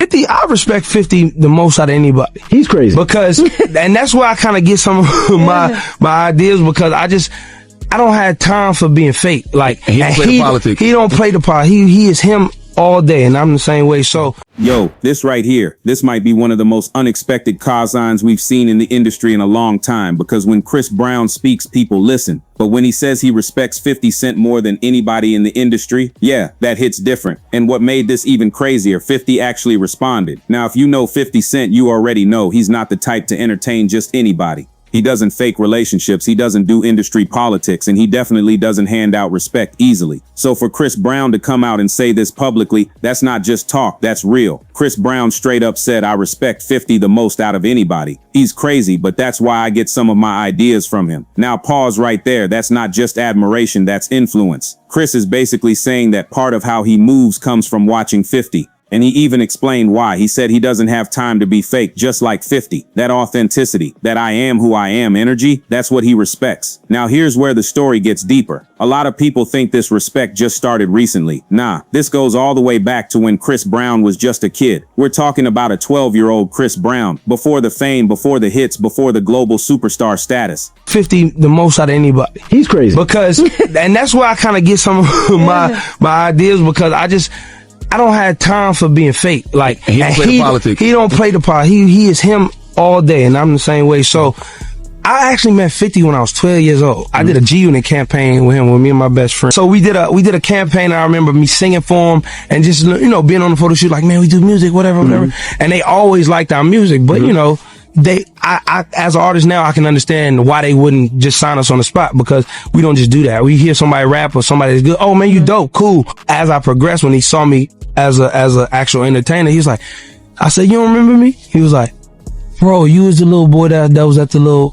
50, I respect 50 the most out of anybody. He's crazy. Because, and that's where I kind of get some of my ideas, because I don't have time for being fake. Like, he don't play the politics. He don't play the politics. He is him all day, and I'm the same way. So, yo, this right here, this might be one of the most unexpected cosigns we've seen in the industry in a long time, because when Chris Brown speaks, people listen. But when he says he respects 50 Cent more than anybody in the industry, yeah, that hits different. And what made this even crazier, 50 actually responded. Now, if you know 50 Cent, you already know he's not the type to entertain just anybody. He doesn't fake relationships, he doesn't do industry politics, and he definitely doesn't hand out respect easily. So for Chris Brown to come out and say this publicly, that's not just talk, that's real. Chris Brown straight up said, I respect 50 the most out of anybody. He's crazy, but that's why I get some of my ideas from him. Now pause right there, that's not just admiration, that's influence. Chris is basically saying that part of how he moves comes from watching 50. And he even explained why. He said he doesn't have time to be fake, just like 50. That authenticity, that I am who I am energy, that's what he respects. Now here's where the story gets deeper. A lot of people think this respect just started recently. Nah, this goes all the way back to when Chris Brown was just a kid. We're talking about a 12-year-old Chris Brown, before the fame, before the hits, before the global superstar status. 50 the most out of anybody. He's crazy. Because, and that's where I kind of get some of my ideas, because I don't have time for being fake. Like, he don't play the politics. He don't play the politics. He is him all day, and I'm the same way. So I actually met 50 when I was 12 years old. I did a G-Unit campaign with him, with me and my best friend. So we did a campaign. I remember me singing for him and just, being on the photo shoot, like, man, we do music, whatever. And they always liked our music, but I as an artist now, I can understand why they wouldn't just sign us on the spot, because we don't just do that. We hear somebody rap or somebody that's good. Oh man, you dope, cool. As I progressed, when he saw me as a actual entertainer, he was like, I said, you don't remember me? He was like, bro, you was the little boy that was at the little,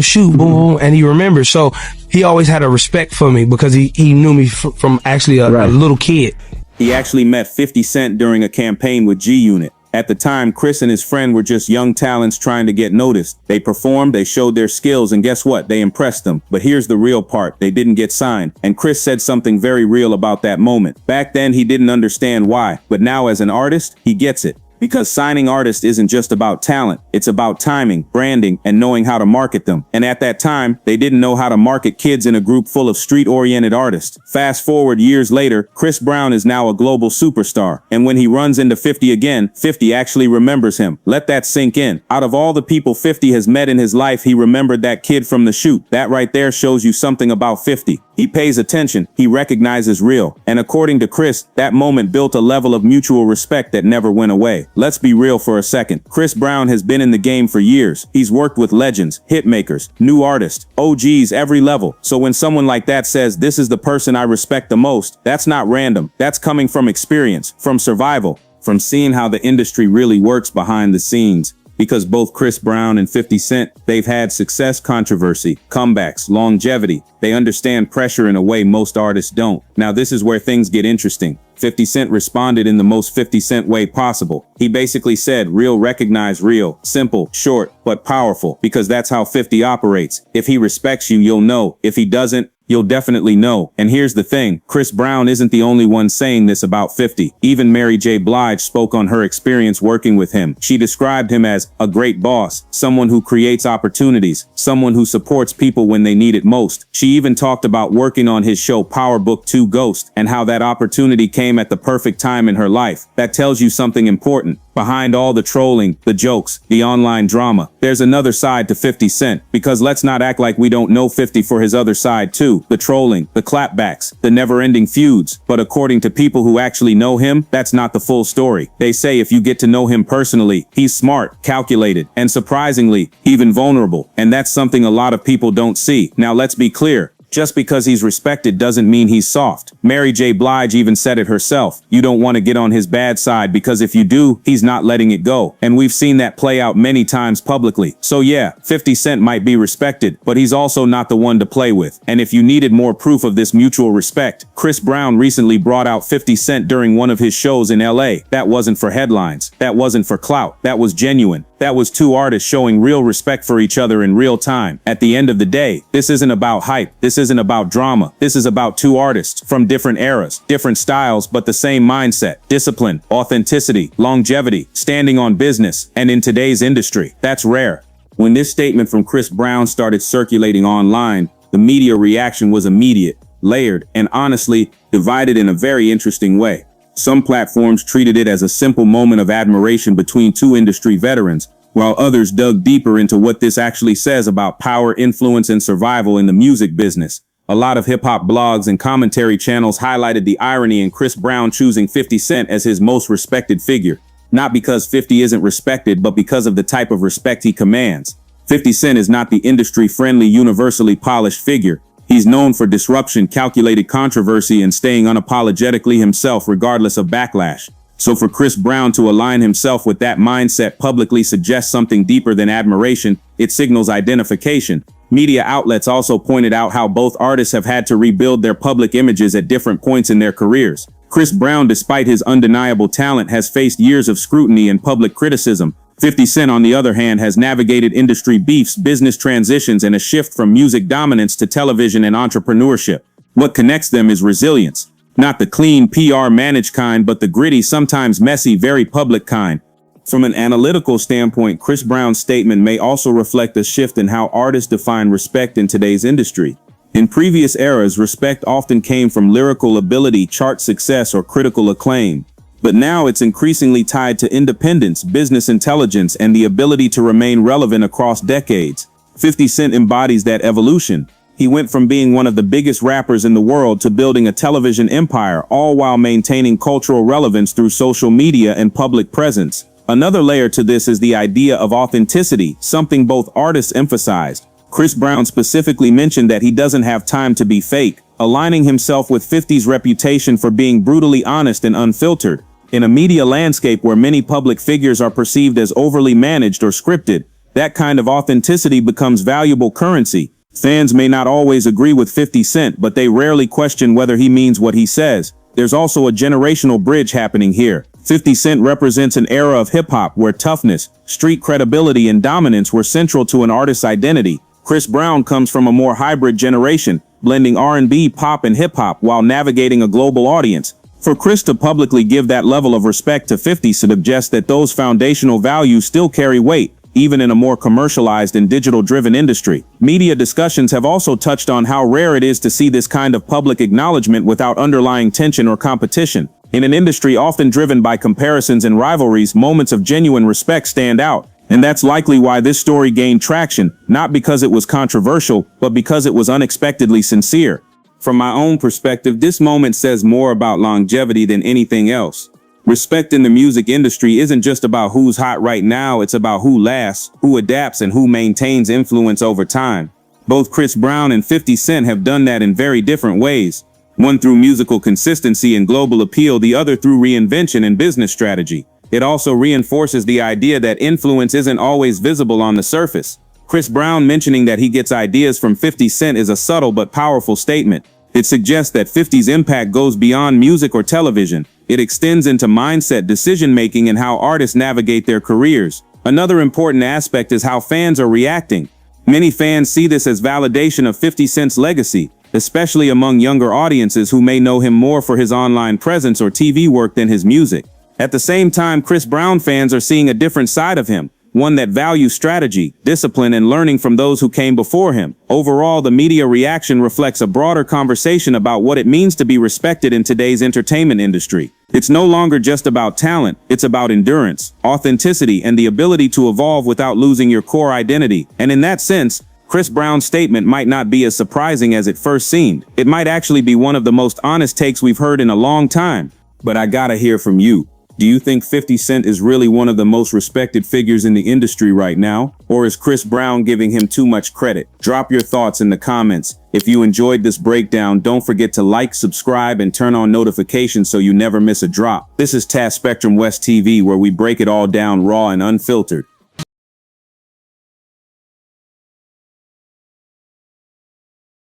shoot, boom, boom. And he remembers. So he always had a respect for me, because he knew me from actually a little kid. He actually met 50 Cent during a campaign with G-Unit. At the time, Chris and his friend were just young talents trying to get noticed. They performed, they showed their skills, and guess what? They impressed them. But here's the real part. They didn't get signed. And Chris said something very real about that moment. Back then, he didn't understand why. But now as an artist, he gets it. Because signing artists isn't just about talent, it's about timing, branding, and knowing how to market them. And at that time, they didn't know how to market kids in a group full of street-oriented artists. Fast forward years later, Chris Brown is now a global superstar. And when he runs into 50 again, 50 actually remembers him. Let that sink in. Out of all the people 50 has met in his life, he remembered that kid from the shoot. That right there shows you something about 50. He pays attention, he recognizes real. And according to Chris, that moment built a level of mutual respect that never went away. Let's be real for a second. Chris Brown has been in the game for years. He's worked with legends, hit makers, new artists, OGs, every level. So when someone like that says, this is the person I respect the most, that's not random. That's coming from experience, from survival, from seeing how the industry really works behind the scenes. Because both Chris Brown and 50 Cent, they've had success, controversy, comebacks, longevity. They understand pressure in a way most artists don't. Now this is where things get interesting. 50 Cent responded in the most 50 Cent way possible. He basically said, real recognize real, simple, short, but powerful, because that's how 50 operates. If he respects you, you'll know. If he doesn't, you'll definitely know. And here's the thing, Chris Brown isn't the only one saying this about 50. Even Mary J. Blige spoke on her experience working with him. She described him as a great boss, someone who creates opportunities, someone who supports people when they need it most. She even talked about working on his show Power Book 2 Ghost, and how that opportunity came at the perfect time in her life. That tells you something important. Behind all the trolling, the jokes, the online drama, there's another side to 50 Cent, because let's not act like we don't know 50 for his other side too. The trolling, the clapbacks, the never-ending feuds. But according to people who actually know him, that's not the full story. They say if you get to know him personally, he's smart, calculated, and surprisingly, even vulnerable. And that's something a lot of people don't see. Now let's be clear. Just because he's respected doesn't mean he's soft. Mary J. Blige even said it herself. You don't want to get on his bad side, because if you do, he's not letting it go. And we've seen that play out many times publicly. So yeah, 50 Cent might be respected, but he's also not the one to play with. And if you needed more proof of this mutual respect, Chris Brown recently brought out 50 Cent during one of his shows in LA. That wasn't for headlines. That wasn't for clout. That was genuine. That was two artists showing real respect for each other in real time. At the end of the day, this isn't about hype. This isn't about drama. This is about two artists from different eras, different styles, but the same mindset, discipline, authenticity, longevity, standing on business, and in today's industry. That's rare. When this statement from Chris Brown started circulating online, the media reaction was immediate, layered, and honestly, divided in a very interesting way. Some platforms treated it as a simple moment of admiration between two industry veterans, while others dug deeper into what this actually says about power, influence, and survival in the music business. A lot of hip-hop blogs and commentary channels highlighted the irony in Chris Brown choosing 50 Cent as his most respected figure. Not because 50 isn't respected, but because of the type of respect he commands. 50 Cent is not the industry-friendly, universally polished figure. He's known for disruption, calculated controversy, and staying unapologetically himself regardless of backlash. So for Chris Brown to align himself with that mindset publicly suggests something deeper than admiration. It signals identification. Media outlets also pointed out how both artists have had to rebuild their public images at different points in their careers. Chris Brown, despite his undeniable talent, has faced years of scrutiny and public criticism. 50 Cent, on the other hand, has navigated industry beefs, business transitions, and a shift from music dominance to television and entrepreneurship. What connects them is resilience. Not the clean, PR-managed kind, but the gritty, sometimes messy, very public kind. From an analytical standpoint, Chris Brown's statement may also reflect a shift in how artists define respect in today's industry. In previous eras, respect often came from lyrical ability, chart success, or critical acclaim. But now it's increasingly tied to independence, business intelligence, and the ability to remain relevant across decades. 50 Cent embodies that evolution. He went from being one of the biggest rappers in the world to building a television empire, all while maintaining cultural relevance through social media and public presence. Another layer to this is the idea of authenticity, something both artists emphasized. Chris Brown specifically mentioned that he doesn't have time to be fake, aligning himself with 50's reputation for being brutally honest and unfiltered. In a media landscape where many public figures are perceived as overly managed or scripted, that kind of authenticity becomes valuable currency. Fans may not always agree with 50 Cent, but they rarely question whether he means what he says. There's also a generational bridge happening here. 50 Cent represents an era of hip-hop where toughness, street credibility, and dominance were central to an artist's identity. Chris Brown comes from a more hybrid generation, blending R&B, pop, and hip-hop while navigating a global audience. For Chris to publicly give that level of respect to 50 suggests that those foundational values still carry weight, even in a more commercialized and digital-driven industry. Media discussions have also touched on how rare it is to see this kind of public acknowledgement without underlying tension or competition. In an industry often driven by comparisons and rivalries, moments of genuine respect stand out. And that's likely why this story gained traction, not because it was controversial, but because it was unexpectedly sincere. From my own perspective, this moment says more about longevity than anything else. Respect in the music industry isn't just about who's hot right now, it's about who lasts, who adapts, and who maintains influence over time. Both Chris Brown and 50 Cent have done that in very different ways. One through musical consistency and global appeal, the other through reinvention and business strategy. It also reinforces the idea that influence isn't always visible on the surface. Chris Brown mentioning that he gets ideas from 50 Cent is a subtle but powerful statement. It suggests that 50's impact goes beyond music or television. It extends into mindset, decision-making, and how artists navigate their careers. Another important aspect is how fans are reacting. Many fans see this as validation of 50 Cent's legacy, especially among younger audiences who may know him more for his online presence or TV work than his music. At the same time, Chris Brown fans are seeing a different side of him, one that values strategy, discipline, and learning from those who came before him. Overall, the media reaction reflects a broader conversation about what it means to be respected in today's entertainment industry. It's no longer just about talent, it's about endurance, authenticity, and the ability to evolve without losing your core identity. And in that sense, Chris Brown's statement might not be as surprising as it first seemed. It might actually be one of the most honest takes we've heard in a long time. But I gotta hear from you. Do you think 50 Cent is really one of the most respected figures in the industry right now? Or is Chris Brown giving him too much credit? Drop your thoughts in the comments. If you enjoyed this breakdown, don't forget to like, subscribe, and turn on notifications so you never miss a drop. This is Task Spectrum West TV, where we break it all down raw and unfiltered.